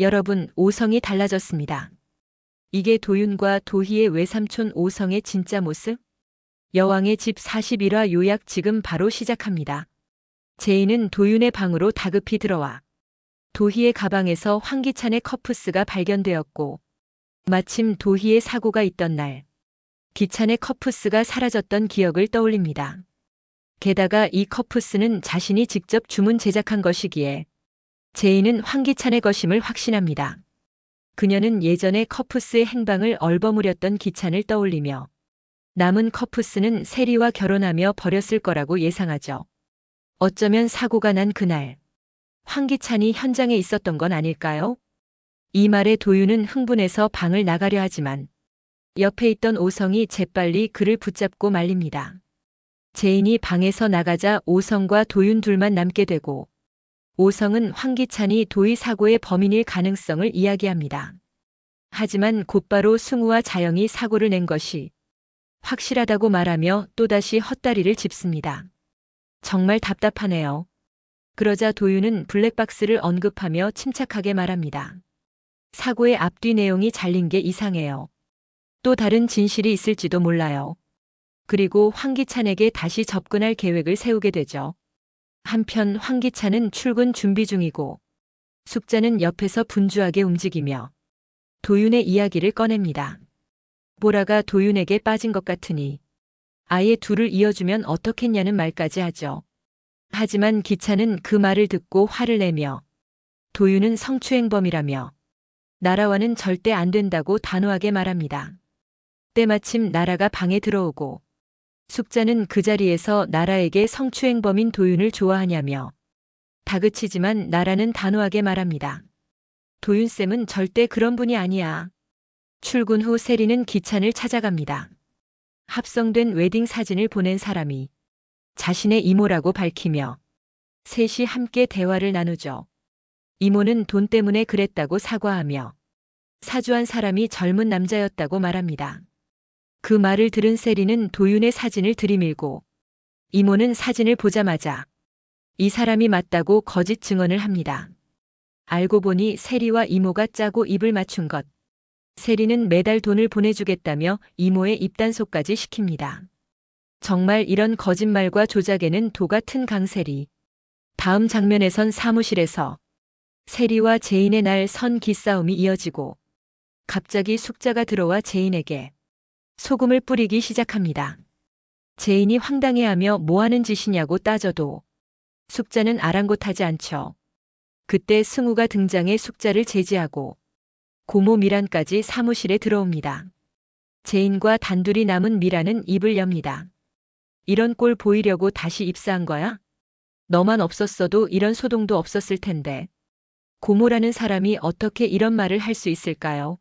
여러분, 오성이 달라졌습니다. 이게 도윤과 도희의 외삼촌 오성의 진짜 모습? 여왕의 집 41화 요약 지금 바로 시작합니다. 제인은 도윤의 방으로 다급히 들어와 도희의 가방에서 황기찬의 커프스가 발견되었고, 마침 도희의 사고가 있던 날 기찬의 커프스가 사라졌던 기억을 떠올립니다. 게다가 이 커프스는 자신이 직접 주문 제작한 것이기에 제인은 황기찬의 것임을 확신합니다. 그녀는 예전에 커프스의 행방을 얼버무렸던 기찬을 떠올리며 남은 커프스는 세리와 결혼하며 버렸을 거라고 예상하죠. 어쩌면 사고가 난 그날 황기찬이 현장에 있었던 건 아닐까요? 이 말에 도윤은 흥분해서 방을 나가려 하지만 옆에 있던 오성이 재빨리 그를 붙잡고 말립니다. 제인이 방에서 나가자 오성과 도윤 둘만 남게 되고, 오성은 황기찬이 도희 사고의 범인일 가능성을 이야기합니다. 하지만 곧바로 승우와 자영이 사고를 낸 것이 확실하다고 말하며 또다시 헛다리를 짚습니다. 정말 답답하네요. 그러자 도윤은 블랙박스를 언급하며 침착하게 말합니다. 사고의 앞뒤 내용이 잘린 게 이상해요. 또 다른 진실이 있을지도 몰라요. 그리고 황기찬에게 다시 접근할 계획을 세우게 되죠. 한편 황기찬은 출근 준비 중이고 숙자는 옆에서 분주하게 움직이며 도윤의 이야기를 꺼냅니다. 보라가 도윤에게 빠진 것 같으니 아예 둘을 이어주면 어떻겠냐는 말까지 하죠. 하지만 기찬은 그 말을 듣고 화를 내며 도윤은 성추행범이라며 나라와는 절대 안 된다고 단호하게 말합니다. 때마침 나라가 방에 들어오고 숙자는 그 자리에서 나라에게 성추행범인 도윤을 좋아하냐며 다그치지만 나라는 단호하게 말합니다. 도윤쌤은 절대 그런 분이 아니야. 출근 후 세리는 기찬을 찾아갑니다. 합성된 웨딩 사진을 보낸 사람이 자신의 이모라고 밝히며 셋이 함께 대화를 나누죠. 이모는 돈 때문에 그랬다고 사과하며 사주한 사람이 젊은 남자였다고 말합니다. 그 말을 들은 세리는 도윤의 사진을 들이밀고 이모는 사진을 보자마자 이 사람이 맞다고 거짓 증언을 합니다. 알고 보니 세리와 이모가 짜고 입을 맞춘 것. 세리는 매달 돈을 보내주겠다며 이모의 입단속까지 시킵니다. 정말 이런 거짓말과 조작에는 도 같은 강세리. 다음 장면에선 사무실에서 세리와 제인의 날 선 기싸움이 이어지고 갑자기 숙자가 들어와 제인에게 소금을 뿌리기 시작합니다. 제인이 황당해하며 뭐 하는 짓이냐고 따져도 숙자는 아랑곳하지 않죠. 그때 승우가 등장해 숙자를 제지하고 고모 미란까지 사무실에 들어옵니다. 제인과 단둘이 남은 미란은 입을 엽니다. 이런 꼴 보이려고 다시 입사한 거야? 너만 없었어도 이런 소동도 없었을 텐데. 고모라는 사람이 어떻게 이런 말을 할 수 있을까요?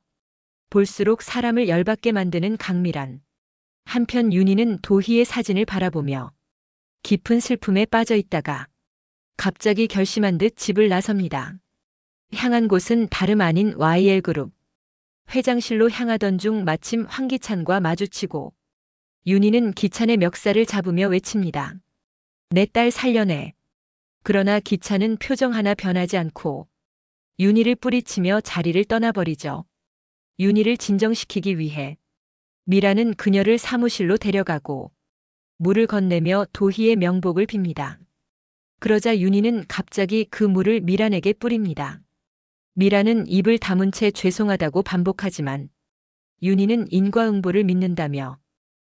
볼수록 사람을 열받게 만드는 강미란. 한편 윤희는 도희의 사진을 바라보며 깊은 슬픔에 빠져 있다가 갑자기 결심한 듯 집을 나섭니다. 향한 곳은 다름 아닌 YL그룹. 회장실로 향하던 중 마침 황기찬과 마주치고 윤희는 기찬의 멱살을 잡으며 외칩니다. 내 딸 살려내. 그러나 기찬은 표정 하나 변하지 않고 윤희를 뿌리치며 자리를 떠나버리죠. 윤희를 진정시키기 위해 미라는 그녀를 사무실로 데려가고 물을 건네며 도희의 명복을 빕니다. 그러자 윤희는 갑자기 그 물을 미란에게 뿌립니다. 미라는 입을 다문 채 죄송하다고 반복하지만 윤희는 인과응보를 믿는다며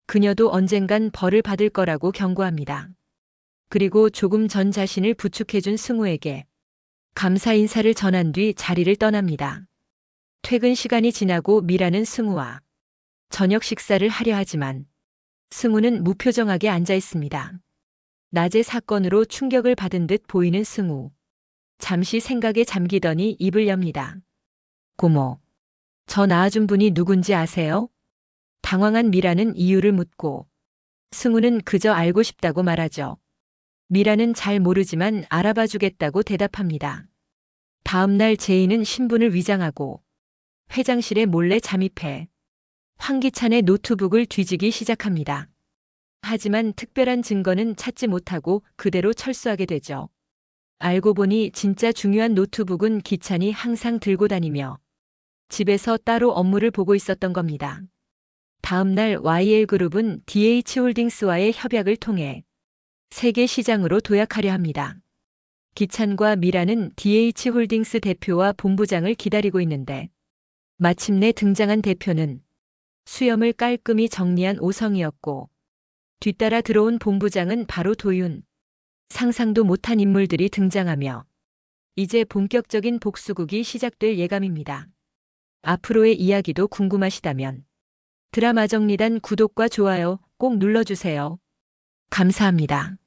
그녀도 언젠간 벌을 받을 거라고 경고합니다. 그리고 조금 전 자신을 부축해준 승우에게 감사 인사를 전한 뒤 자리를 떠납니다. 퇴근 시간이 지나고 미라는 승우와 저녁 식사를 하려 하지만 승우는 무표정하게 앉아 있습니다. 낮의 사건으로 충격을 받은 듯 보이는 승우. 잠시 생각에 잠기더니 입을 엽니다. 고모, 저 낳아준 분이 누군지 아세요? 당황한 미라는 이유를 묻고 승우는 그저 알고 싶다고 말하죠. 미라는 잘 모르지만 알아봐 주겠다고 대답합니다. 다음 날 제인은 신분을 위장하고 회장실에 몰래 잠입해 황기찬의 노트북을 뒤지기 시작합니다. 하지만 특별한 증거는 찾지 못하고 그대로 철수하게 되죠. 알고 보니 진짜 중요한 노트북은 기찬이 항상 들고 다니며 집에서 따로 업무를 보고 있었던 겁니다. 다음 날 YL그룹은 DH홀딩스와의 협약을 통해 세계 시장으로 도약하려 합니다. 기찬과 미라는 DH홀딩스 대표와 본부장을 기다리고 있는데 마침내 등장한 대표는 수염을 깔끔히 정리한 오성이었고 뒤따라 들어온 본부장은 바로 도윤. 상상도 못한 인물들이 등장하며 이제 본격적인 복수극이 시작될 예감입니다. 앞으로의 이야기도 궁금하시다면 드라마 정리단 구독과 좋아요 꼭 눌러주세요. 감사합니다.